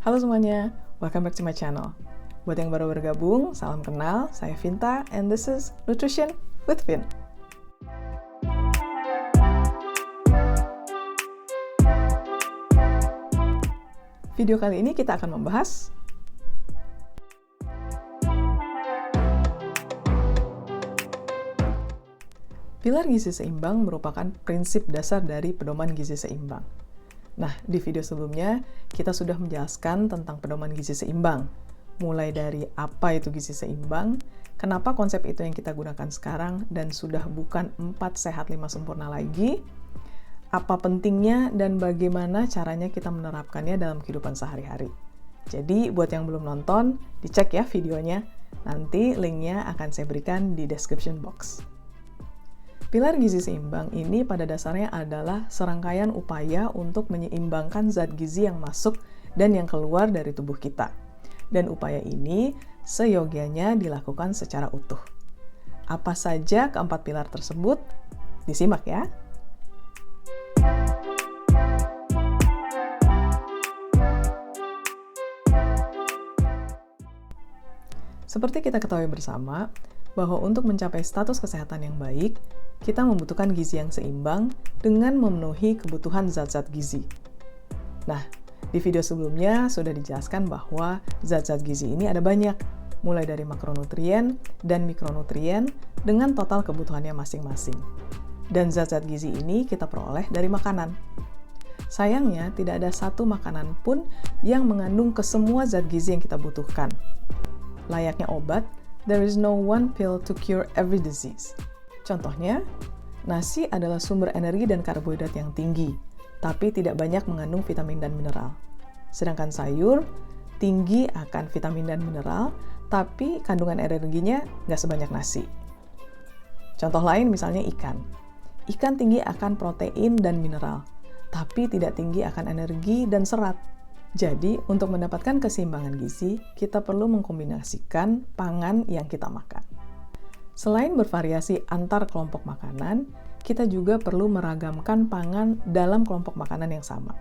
Halo semuanya, welcome back to my channel. Buat yang baru bergabung, salam kenal, saya Vinta, and this is Nutrition with Vin. Video kali ini kita akan membahas pilar gizi seimbang merupakan prinsip dasar dari pedoman gizi seimbang. Nah, di video sebelumnya, kita sudah menjelaskan tentang pedoman gizi seimbang. Mulai dari apa itu gizi seimbang, kenapa konsep itu yang kita gunakan sekarang, dan sudah bukan 4 sehat 5 sempurna lagi, apa pentingnya, dan bagaimana caranya kita menerapkannya dalam kehidupan sehari-hari. Jadi, buat yang belum nonton, dicek ya videonya. Nanti linknya akan saya berikan di description box. Pilar gizi seimbang ini pada dasarnya adalah serangkaian upaya untuk menyeimbangkan zat gizi yang masuk dan yang keluar dari tubuh kita. Dan upaya ini seyogianya dilakukan secara utuh. Apa saja keempat pilar tersebut? Disimak ya. Seperti kita ketahui bersama, bahwa untuk mencapai status kesehatan yang baik, kita membutuhkan gizi yang seimbang dengan memenuhi kebutuhan zat-zat gizi. Nah, di video sebelumnya sudah dijelaskan bahwa zat-zat gizi ini ada banyak, mulai dari makronutrien dan mikronutrien dengan total kebutuhannya masing-masing. Dan zat-zat gizi ini kita peroleh dari makanan. Sayangnya, tidak ada satu makanan pun yang mengandung kesemua zat gizi yang kita butuhkan. Layaknya obat, there is no one pill to cure every disease. Contohnya, nasi adalah sumber energi dan karbohidrat yang tinggi, tapi tidak banyak mengandung vitamin dan mineral. Sedangkan sayur tinggi akan vitamin dan mineral, tapi kandungan energinya nggak sebanyak nasi. Contoh lain misalnya ikan. Ikan tinggi akan protein dan mineral, tapi tidak tinggi akan energi dan serat. Jadi, untuk mendapatkan keseimbangan gizi, kita perlu mengkombinasikan pangan yang kita makan. Selain bervariasi antar kelompok makanan, kita juga perlu meragamkan pangan dalam kelompok makanan yang sama.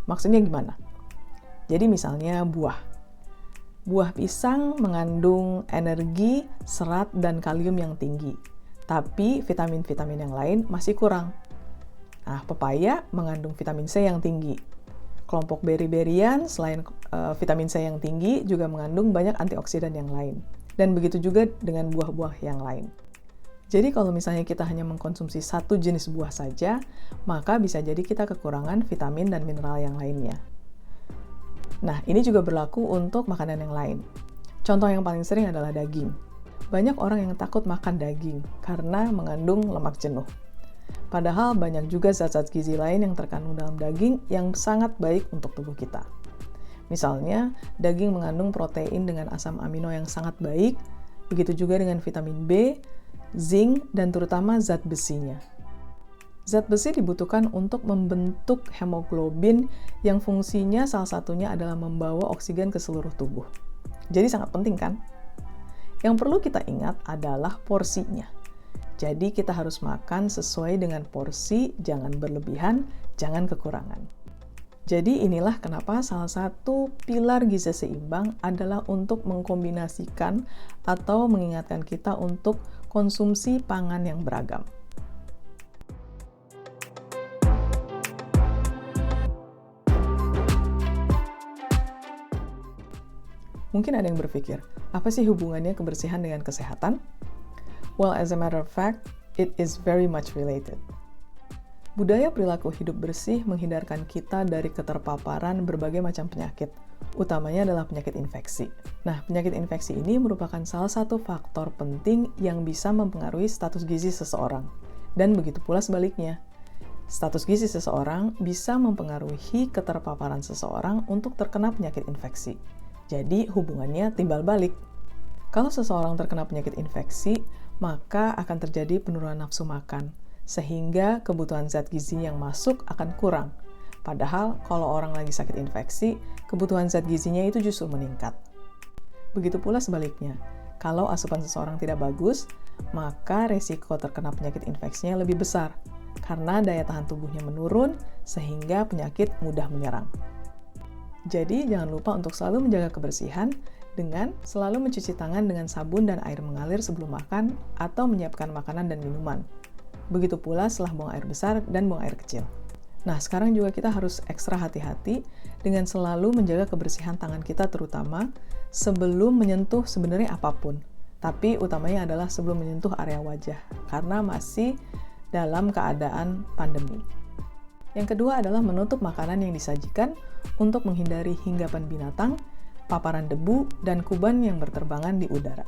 Maksudnya gimana? Jadi misalnya buah. Buah pisang mengandung energi, serat, dan kalium yang tinggi, tapi vitamin-vitamin yang lain masih kurang. Nah, pepaya mengandung vitamin C yang tinggi. Kelompok beri-berian selain vitamin C yang tinggi juga mengandung banyak antioksidan yang lain. Dan begitu juga dengan buah-buah yang lain. Jadi kalau misalnya kita hanya mengkonsumsi satu jenis buah saja, maka bisa jadi kita kekurangan vitamin dan mineral yang lainnya. Nah, ini juga berlaku untuk makanan yang lain. Contoh yang paling sering adalah daging. Banyak orang yang takut makan daging karena mengandung lemak jenuh. Padahal banyak juga zat-zat gizi lain yang terkandung dalam daging yang sangat baik untuk tubuh kita. Misalnya, daging mengandung protein dengan asam amino yang sangat baik, begitu juga dengan vitamin B, zinc, dan terutama zat besinya. Zat besi dibutuhkan untuk membentuk hemoglobin yang fungsinya salah satunya adalah membawa oksigen ke seluruh tubuh. Jadi sangat penting kan? Yang perlu kita ingat adalah porsinya. Jadi kita harus makan sesuai dengan porsi, jangan berlebihan, jangan kekurangan. Jadi inilah kenapa salah satu pilar gizi seimbang adalah untuk mengkombinasikan atau mengingatkan kita untuk konsumsi pangan yang beragam. Mungkin ada yang berpikir, apa sih hubungannya kebersihan dengan kesehatan? Well, as a matter of fact, it is very much related. Budaya perilaku hidup bersih menghindarkan kita dari keterpaparan berbagai macam penyakit, utamanya adalah penyakit infeksi. Nah, penyakit infeksi ini merupakan salah satu faktor penting yang bisa mempengaruhi status gizi seseorang. Dan begitu pula sebaliknya. Status gizi seseorang bisa mempengaruhi keterpaparan seseorang untuk terkena penyakit infeksi. Jadi, hubungannya timbal balik. Kalau seseorang terkena penyakit infeksi, maka akan terjadi penurunan nafsu makan, sehingga kebutuhan zat gizi yang masuk akan kurang. Padahal kalau orang lagi sakit infeksi, kebutuhan zat gizinya itu justru meningkat. Begitu pula sebaliknya, kalau asupan seseorang tidak bagus, maka resiko terkena penyakit infeksinya lebih besar, karena daya tahan tubuhnya menurun, sehingga penyakit mudah menyerang. Jadi, jangan lupa untuk selalu menjaga kebersihan dengan selalu mencuci tangan dengan sabun dan air mengalir sebelum makan atau menyiapkan makanan dan minuman. Begitu pula setelah buang air besar dan buang air kecil. Nah, sekarang juga kita harus ekstra hati-hati dengan selalu menjaga kebersihan tangan kita terutama sebelum menyentuh sebenarnya apapun. Tapi utamanya adalah sebelum menyentuh area wajah, karena masih dalam keadaan pandemi. Yang kedua adalah menutup makanan yang disajikan untuk menghindari hinggapan binatang, paparan debu, dan kuban yang berterbangan di udara.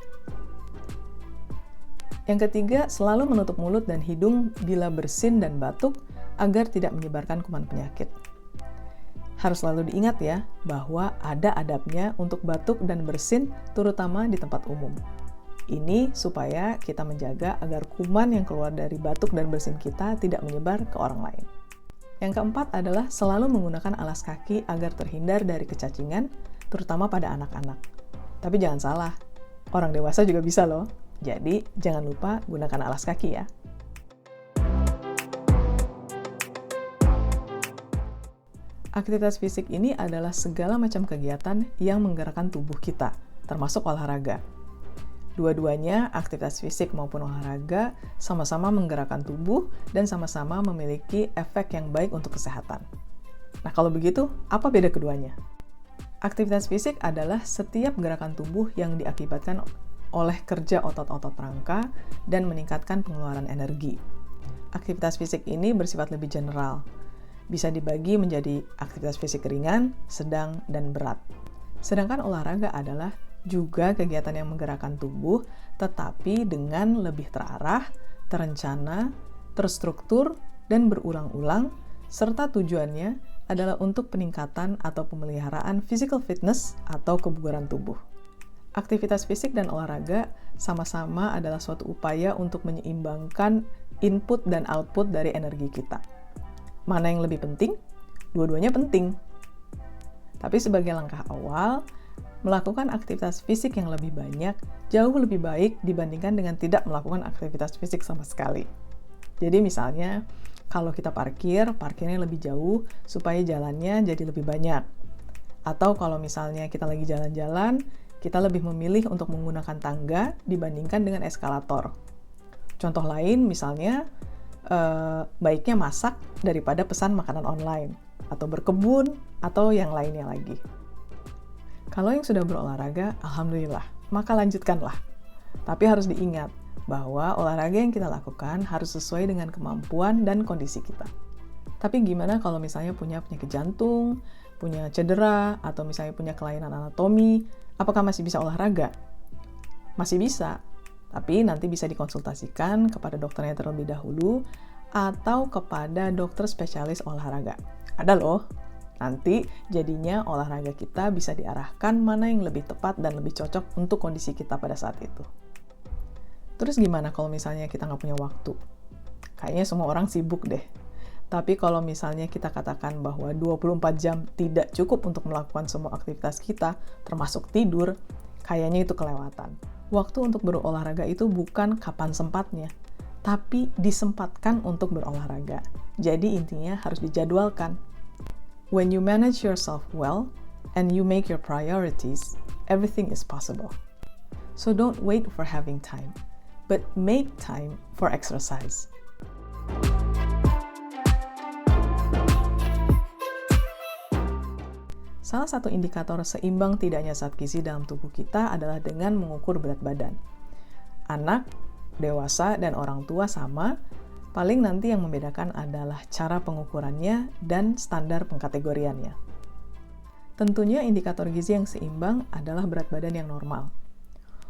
Yang ketiga, selalu menutup mulut dan hidung bila bersin dan batuk agar tidak menyebarkan kuman penyakit. Harus selalu diingat ya, bahwa ada adabnya untuk batuk dan bersin terutama di tempat umum. Ini supaya kita menjaga agar kuman yang keluar dari batuk dan bersin kita tidak menyebar ke orang lain. Yang keempat adalah selalu menggunakan alas kaki agar terhindar dari kecacingan, terutama pada anak-anak. Tapi jangan salah, orang dewasa juga bisa loh. Jadi, jangan lupa gunakan alas kaki ya. Aktivitas fisik ini adalah segala macam kegiatan yang menggerakkan tubuh kita, termasuk olahraga. Dua-duanya, aktivitas fisik maupun olahraga, sama-sama menggerakkan tubuh dan sama-sama memiliki efek yang baik untuk kesehatan. Nah, kalau begitu, apa beda keduanya? Aktivitas fisik adalah setiap gerakan tubuh yang diakibatkan oleh kerja otot-otot rangka dan meningkatkan pengeluaran energi. Aktivitas fisik ini bersifat lebih general. Bisa dibagi menjadi aktivitas fisik ringan, sedang, dan berat. Sedangkan olahraga adalah juga kegiatan yang menggerakkan tubuh, tetapi dengan lebih terarah, terencana, terstruktur, dan berulang-ulang, serta tujuannya adalah untuk peningkatan atau pemeliharaan physical fitness atau kebugaran tubuh. Aktivitas fisik dan olahraga sama-sama adalah suatu upaya untuk menyeimbangkan input dan output dari energi kita. Mana yang lebih penting? Dua-duanya penting. Tapi sebagai langkah awal, melakukan aktivitas fisik yang lebih banyak jauh lebih baik dibandingkan dengan tidak melakukan aktivitas fisik sama sekali. Jadi misalnya, kalau kita parkirnya lebih jauh supaya jalannya jadi lebih banyak. Atau kalau misalnya kita lagi jalan-jalan, kita lebih memilih untuk menggunakan tangga dibandingkan dengan eskalator. Contoh lain misalnya, baiknya masak daripada pesan makanan online, atau berkebun, atau yang lainnya lagi. Kalau yang sudah berolahraga, alhamdulillah, maka lanjutkanlah. Tapi harus diingat bahwa olahraga yang kita lakukan harus sesuai dengan kemampuan dan kondisi kita. Tapi gimana kalau misalnya punya penyakit jantung, punya cedera, atau misalnya punya kelainan anatomi, apakah masih bisa olahraga? Masih bisa, tapi nanti bisa dikonsultasikan kepada dokternya terlebih dahulu atau kepada dokter spesialis olahraga. Ada loh. Nanti jadinya olahraga kita bisa diarahkan mana yang lebih tepat dan lebih cocok untuk kondisi kita pada saat itu. Terus gimana kalau misalnya kita nggak punya waktu? Kayaknya semua orang sibuk deh. Tapi kalau misalnya kita katakan bahwa 24 jam tidak cukup untuk melakukan semua aktivitas kita, termasuk tidur, kayaknya itu kelewatan. Waktu untuk berolahraga itu bukan kapan sempatnya, tapi disempatkan untuk berolahraga. Jadi intinya harus dijadwalkan. When you manage yourself well and you make your priorities, everything is possible. So don't wait for having time, but make time for exercise. Salah satu indikator seimbang tidaknya zat gizi dalam tubuh kita adalah dengan mengukur berat badan. Anak, dewasa, dan orang tua sama. Paling nanti yang membedakan adalah cara pengukurannya dan standar pengkategoriannya. Tentunya indikator gizi yang seimbang adalah berat badan yang normal.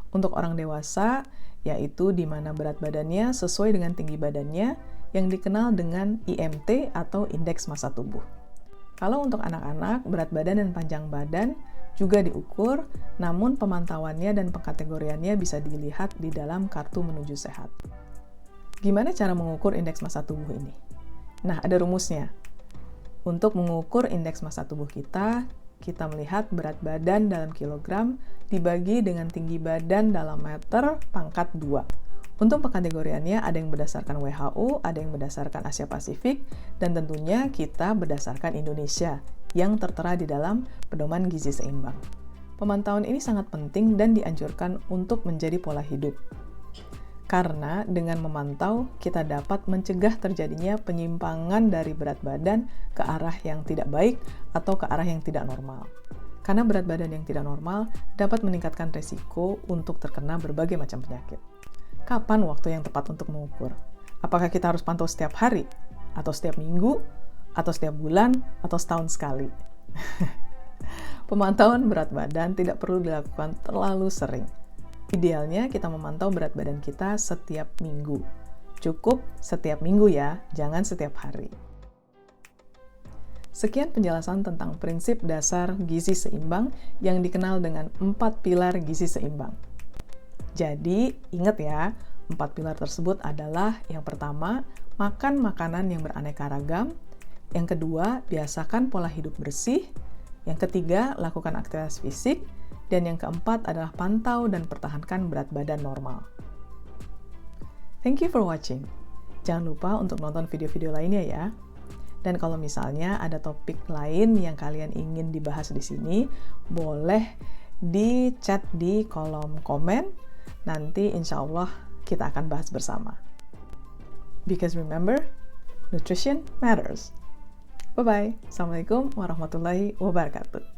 Untuk orang dewasa, yaitu di mana berat badannya sesuai dengan tinggi badannya yang dikenal dengan IMT atau Indeks Massa Tubuh. Kalau untuk anak-anak, berat badan dan panjang badan juga diukur, namun pemantauannya dan pengkategoriannya bisa dilihat di dalam kartu menuju sehat. Gimana cara mengukur indeks massa tubuh ini? Nah, ada rumusnya. Untuk mengukur indeks massa tubuh kita melihat berat badan dalam kilogram dibagi dengan tinggi badan dalam meter pangkat 2. Untuk pengkategoriannya ada yang berdasarkan WHO, ada yang berdasarkan Asia Pasifik, dan tentunya kita berdasarkan Indonesia, yang tertera di dalam pedoman gizi seimbang. Pemantauan ini sangat penting dan dianjurkan untuk menjadi pola hidup. Karena dengan memantau, kita dapat mencegah terjadinya penyimpangan dari berat badan ke arah yang tidak baik atau ke arah yang tidak normal. Karena berat badan yang tidak normal dapat meningkatkan resiko untuk terkena berbagai macam penyakit. Kapan waktu yang tepat untuk mengukur? Apakah kita harus pantau setiap hari? Atau setiap minggu? Atau setiap bulan? Atau setahun sekali? Pemantauan berat badan tidak perlu dilakukan terlalu sering. Idealnya kita memantau berat badan kita setiap minggu. Cukup setiap minggu ya, jangan setiap hari. Sekian penjelasan tentang prinsip dasar gizi seimbang yang dikenal dengan 4 pilar gizi seimbang. Jadi, ingat ya, 4 pilar tersebut adalah yang pertama, makan makanan yang beraneka ragam. Yang kedua, biasakan pola hidup bersih. Yang ketiga, lakukan aktivitas fisik. Dan yang keempat adalah pantau dan pertahankan berat badan normal. Thank you for watching. Jangan lupa untuk nonton video-video lainnya ya. Dan kalau misalnya ada topik lain yang kalian ingin dibahas di sini, boleh di chat di kolom komen. Nanti insya Allah kita akan bahas bersama. Because remember, nutrition matters. Bye-bye. Assalamualaikum warahmatullahi wabarakatuh.